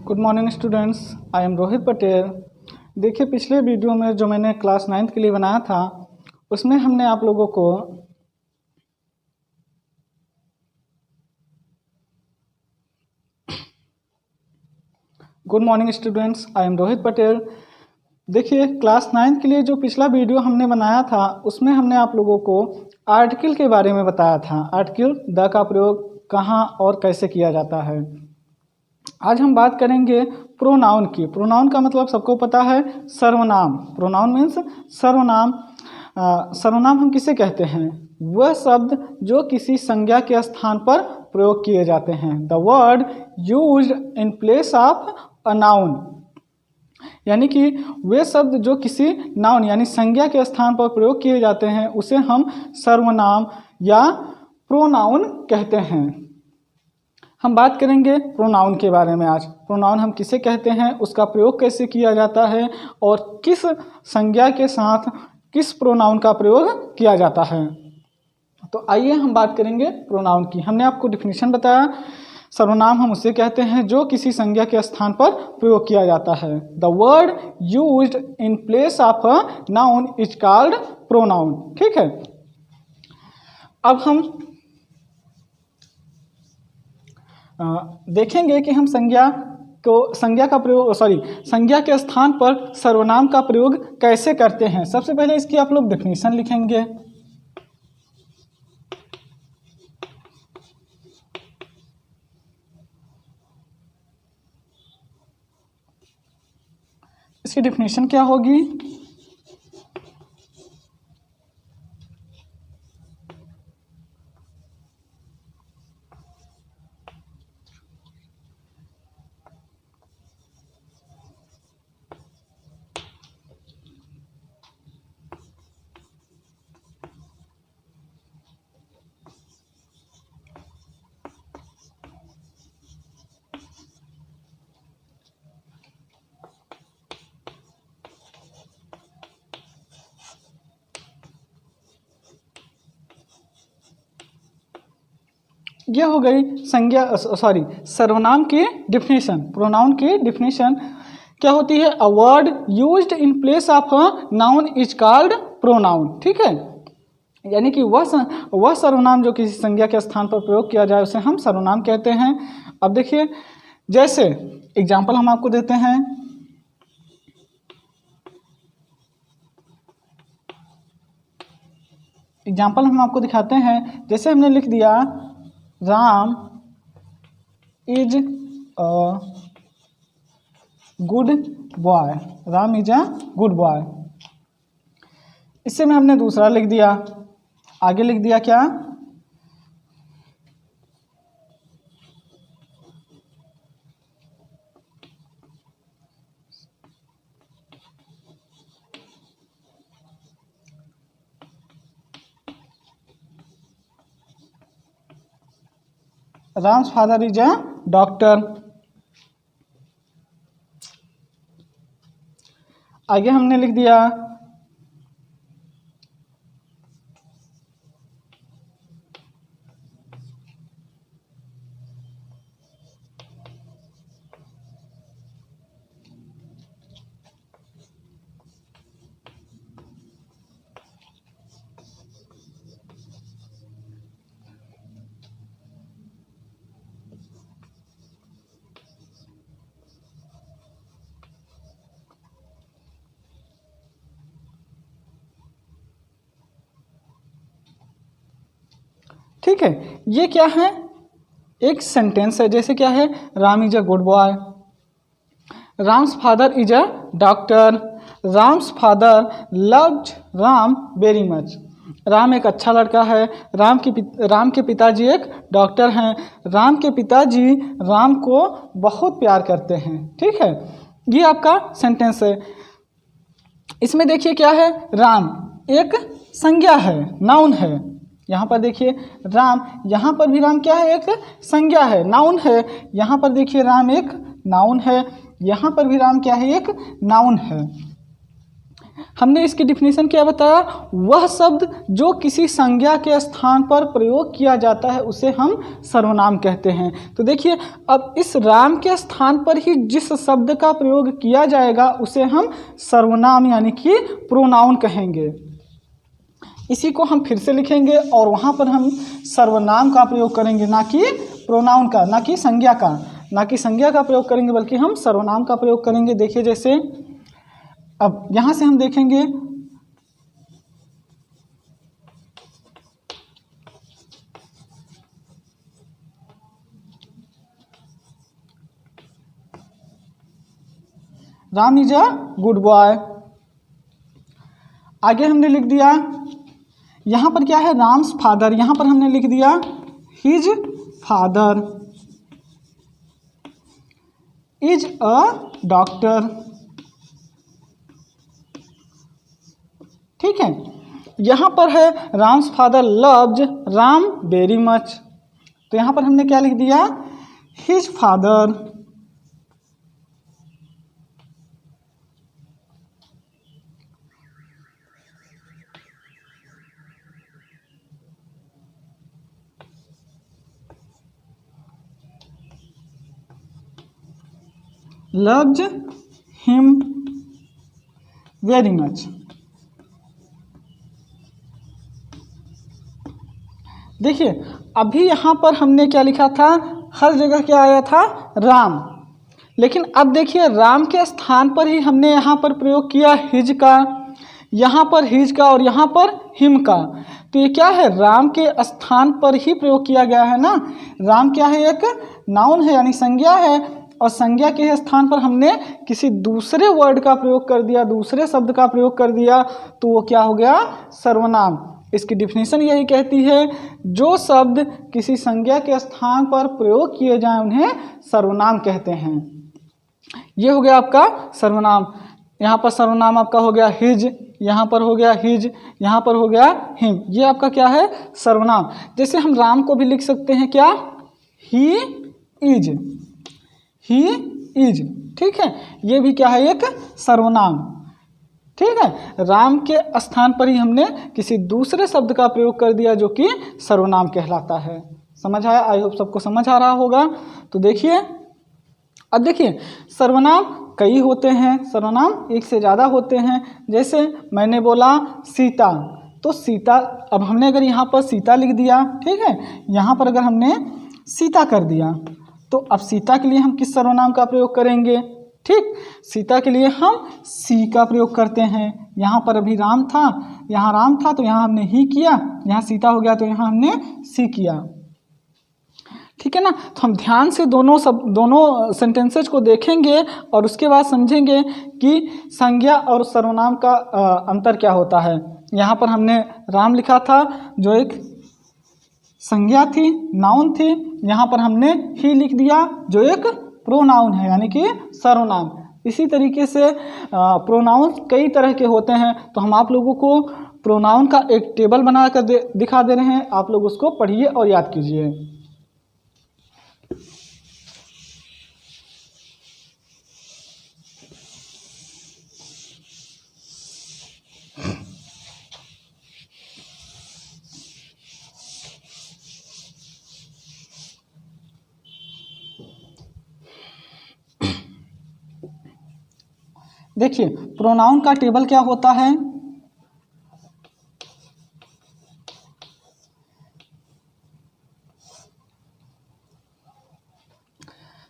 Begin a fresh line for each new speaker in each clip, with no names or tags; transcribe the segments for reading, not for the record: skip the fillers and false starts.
Good morning students, I am Rohit Patel. देखिए, पिछले video में जो मैंने क्लास 9th के लिए बनाया था उसमें हमने आप लोगों को good morning students, I am Rohit Patel. देखिए, क्लास 9th के लिए जो पिछला वीडियो हमने बनाया था उसमें हमने आप लोगों को आर्टिकल के बारे में बताया था। आर्टिकल द का प्रयोग कहाँ और कैसे किया जाता है। आज हम बात करेंगे प्रोनाउन की। प्रोनाउन का मतलब सबको पता है, सर्वनाम। प्रोनाउन मीन्स सर्वनाम। सर्वनाम हम किसे कहते हैं? वह शब्द जो किसी संज्ञा के स्थान पर प्रयोग किए जाते हैं। The word used in place of a noun, यानी कि वे शब्द जो किसी नाउन यानी संज्ञा के स्थान पर प्रयोग किए जाते हैं उसे हम सर्वनाम या प्रोनाउन कहते हैं। हम बात करेंगे प्रोनाउन के बारे में आज। प्रोनाउन हम किसे कहते हैं, उसका प्रयोग कैसे किया जाता है और किस संज्ञा के साथ किस प्रोनाउन का प्रयोग किया जाता है। तो आइए हम बात करेंगे प्रोनाउन की। हमने आपको डिफिनीशन बताया। सर्वनाम हम उसे कहते हैं जो किसी संज्ञा के स्थान पर प्रयोग किया जाता है। The word used in place of a noun is called pronoun. ठीक है, अब हम देखेंगे कि हम संज्ञा के स्थान पर सर्वनाम का प्रयोग कैसे करते हैं। सबसे पहले इसकी आप लोग डेफिनेशन लिखेंगे। इसकी डेफिनेशन क्या होगी? यह हो गई सर्वनाम की डिफिनेशन। प्रोनाउन की डिफिनेशन क्या होती है? A word used in place of a noun is called pronoun. ठीक है, यानी कि वह सर्वनाम जो किसी संज्ञा के स्थान पर प्रयोग किया जाए उसे हम सर्वनाम कहते हैं। अब देखिए, जैसे एग्जाम्पल हम आपको देते हैं। एग्जाम्पल हम आपको दिखाते हैं। जैसे हमने लिख दिया Ram is a good boy. Ram is a good boy. इससे में हमने दूसरा लिख दिया। आगे लिख दिया क्या? Ram's father is a doctor. आगे हमने लिख दिया ठीक है, ये क्या है? एक सेंटेंस है। जैसे क्या है? Ram is a good boy, Ram's father is a doctor, Ram's father loved Ram very much. Ram एक अच्छा लड़का है। राम के पिताजी एक डॉक्टर हैं। राम के पिताजी राम को बहुत प्यार करते हैं। ठीक है, ये आपका सेंटेंस है। इसमें देखिए क्या है? राम एक संज्ञा है, नाउन है। यहाँ पर देखिए राम, यहाँ पर भी राम क्या है? एक संज्ञा है, नाउन है। यहाँ पर देखिए राम एक नाउन है, यहाँ पर भी राम क्या है? एक नाउन है। हमने इसकी डिफिनीशन क्या बताया, वह शब्द जो किसी संज्ञा के स्थान पर प्रयोग किया जाता है उसे हम सर्वनाम कहते हैं। तो देखिए अब इस राम के स्थान पर ही जिस शब्द का प्रयोग किया जाएगा उसे हम सर्वनाम यानी कि प्रोनाउन कहेंगे। इसी को हम फिर से लिखेंगे और वहाँ पर हम सर्वनाम का प्रयोग करेंगे, ना कि प्रोनाउन का, ना कि संज्ञा का प्रयोग करेंगे, बल्कि हम सर्वनाम का प्रयोग करेंगे। देखिए जैसे अब यहाँ से हम देखेंगे Ram is a good boy. आगे हमने लिख दिया यहाँ पर क्या है, राम्स फादर, यहाँ पर हमने लिख दिया his father is a doctor. ठीक है, यहाँ पर है Ram's father loved Ram very much, तो यहाँ पर हमने क्या लिख दिया, his father. loved him very much। देखिए अभी यहाँ पर हमने क्या लिखा था, हर जगह क्या आया था, राम, लेकिन अब देखिए राम के स्थान पर ही हमने यहाँ पर प्रयोग किया हिज का, यहाँ पर हिज का और यहाँ पर हिम का। तो ये क्या है, राम के स्थान पर ही प्रयोग किया गया है ना। राम क्या है, एक नाउन है यानी संज्ञा है, और संज्ञा के स्थान पर हमने किसी दूसरे वर्ड का प्रयोग कर दिया, दूसरे शब्द का प्रयोग कर दिया, तो वो क्या हो गया, सर्वनाम। इसकी डिफिनीशन यही कहती है, जो शब्द किसी संज्ञा के स्थान पर प्रयोग किए जाएं उन्हें सर्वनाम कहते हैं। ये हो गया आपका सर्वनाम। यहाँ पर सर्वनाम आपका हो गया हिज, यहाँ पर हो गया हिज, यहाँ पर हो गया हिम, ये आपका क्या है, सर्वनाम। जैसे हम राम को भी लिख सकते हैं क्या, ही इज, ही इज। ठीक है, ये भी क्या है, एक सर्वनाम। ठीक है, राम के स्थान पर ही हमने किसी दूसरे शब्द का प्रयोग कर दिया जो कि सर्वनाम कहलाता है। समझ आया, आई होप सबको समझ आ रहा होगा। तो देखिए अब देखिए सर्वनाम कई होते हैं, सर्वनाम एक से ज़्यादा होते हैं। जैसे मैंने बोला सीता, तो सीता, अब हमने अगर यहाँ पर सीता लिख दिया, ठीक है, यहाँ पर अगर हमने सीता कर दिया, तो अब सीता के लिए हम किस सर्वनाम का प्रयोग करेंगे, ठीक, सीता के लिए हम सी का प्रयोग करते हैं। यहाँ पर अभी राम था, यहाँ राम था तो यहाँ हमने ही किया, यहाँ सीता हो गया तो यहाँ हमने सी किया। ठीक है ना, तो हम ध्यान से दोनों सेंटेंसेज को देखेंगे और उसके बाद समझेंगे कि संज्ञा और सर्वनाम का अंतर क्या होता है। यहाँ पर हमने राम लिखा था जो एक संज्ञा थी, नाउन थी, यहाँ पर हमने ही लिख दिया जो एक प्रोनाउन है यानी कि सर्वनाम। इसी तरीके से प्रोनाउन कई तरह के होते हैं, तो हम आप लोगों को प्रोनाउन का एक टेबल बना कर दिखा दे रहे हैं, आप लोग उसको पढ़िए और याद कीजिए। देखिए प्रोनाउन का टेबल क्या होता है,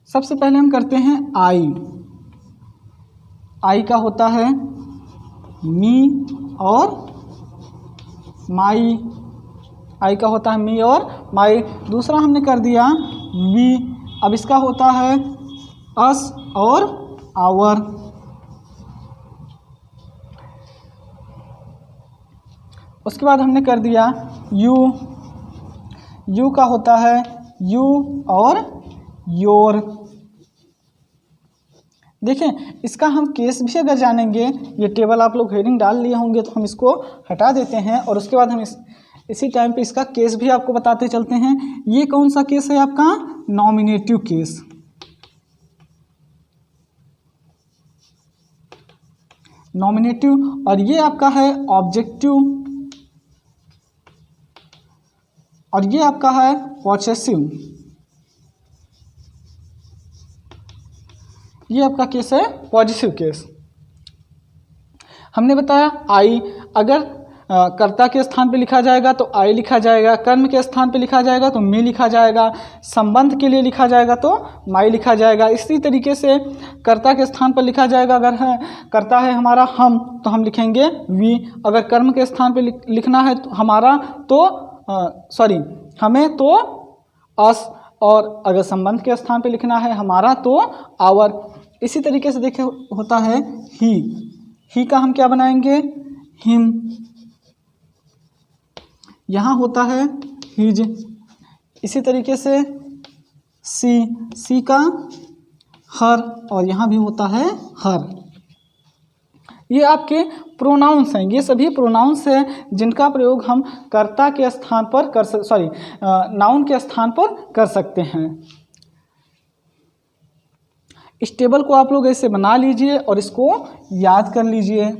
सबसे पहले हम करते हैं आई। आई का होता है मी और माई, आई का होता है मी और माई। दूसरा हमने कर दिया वी, अब इसका होता है अस और आवर। उसके बाद हमने कर दिया यू, यू का होता है यू और योर। देखें इसका हम केस भी अगर जानेंगे, ये टेबल आप लोग हेडिंग डाल लिए होंगे तो हम इसको हटा देते हैं और उसके बाद हम इसी टाइम पे इसका केस भी आपको बताते चलते हैं। ये कौन सा केस है आपका, नॉमिनेटिव केस। नॉमिनेटिव, और ये आपका है ऑब्जेक्टिव, और ये आपका है पॉसेसिव। ये आपका केस है पॉजिटिव केस। हमने बताया आई अगर कर्ता के स्थान पे लिखा जाएगा तो आई लिखा जाएगा, कर्म के स्थान पे लिखा जाएगा तो मी लिखा जाएगा, संबंध के लिए लिखा जाएगा तो माई लिखा जाएगा। इसी तरीके से कर्ता के स्थान पर लिखा जाएगा, अगर है कर्ता है हमारा हम तो हम लिखेंगे वी, अगर कर्म के स्थान पे लिखना है तो हमारा तो हमें तो अस, और अगर संबंध के स्थान पे लिखना है हमारा तो आवर। इसी तरीके से देखिए होता है ही का हम क्या बनाएंगे हिम, यहाँ होता है हिज। इसी तरीके से सी का हर, और यहाँ भी होता है हर। ये आपके प्रोनाउंस हैं, ये सभी प्रोनाउंस हैं जिनका प्रयोग हम कर्ता के स्थान पर नाउन के स्थान पर कर सकते हैं। इस टेबल को आप लोग ऐसे बना लीजिए और इसको याद कर लीजिए।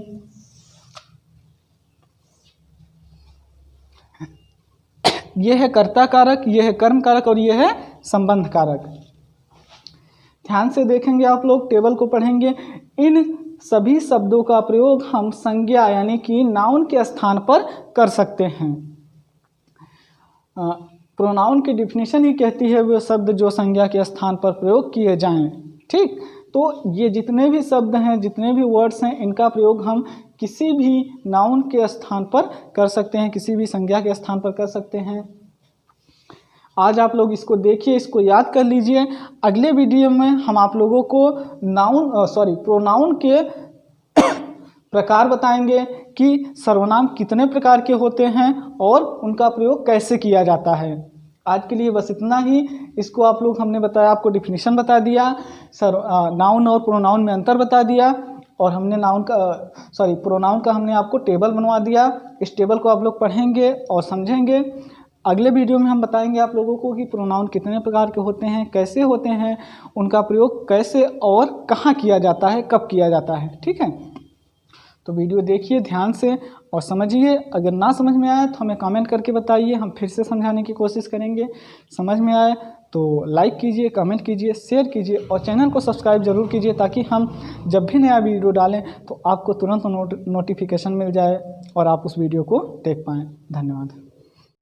ये है कर्ता कारक, ये है कर्म कारक और ये है संबंध कारक। ध्यान से देखेंगे आप लोग, टेबल को पढ़ेंगे। इन सभी शब्दों का प्रयोग हम संज्ञा यानी कि नाउन के स्थान पर कर सकते हैं। प्रोनाउन की डिफिनीशन ही कहती है वो शब्द जो संज्ञा के स्थान पर प्रयोग किए जाएं। ठीक, तो ये जितने भी शब्द हैं, जितने भी वर्ड्स हैं, इनका प्रयोग हम किसी भी नाउन के स्थान पर कर सकते हैं, किसी भी संज्ञा के स्थान पर कर सकते हैं। आज आप लोग इसको देखिए, इसको याद कर लीजिए। अगले वीडियो में हम आप लोगों को प्रोनाउन के प्रकार बताएंगे कि सर्वनाम कितने प्रकार के होते हैं और उनका प्रयोग कैसे किया जाता है। आज के लिए बस इतना ही। इसको आप लोग हमने बताया, आपको डिफिनीशन बता दिया, नाउन और प्रोनाउन में अंतर बता दिया, और हमने प्रोनाउन का हमने आपको टेबल बनवा दिया। इस टेबल को आप लोग पढ़ेंगे और समझेंगे। अगले वीडियो में हम बताएंगे आप लोगों को कि प्रोनाउन कितने प्रकार के होते हैं, कैसे होते हैं, उनका प्रयोग कैसे और कहाँ किया जाता है, कब किया जाता है। ठीक है, तो वीडियो देखिए ध्यान से और समझिए। अगर ना समझ में आए तो हमें कमेंट करके बताइए, हम फिर से समझाने की कोशिश करेंगे। समझ में आए तो लाइक कीजिए, कमेंट कीजिए, शेयर कीजिए और चैनल को सब्सक्राइब ज़रूर कीजिए, ताकि हम जब भी नया वीडियो डालें तो आपको तुरंत नोटिफिकेशन मिल जाए और आप उस वीडियो को देख पाएँ। धन्यवाद।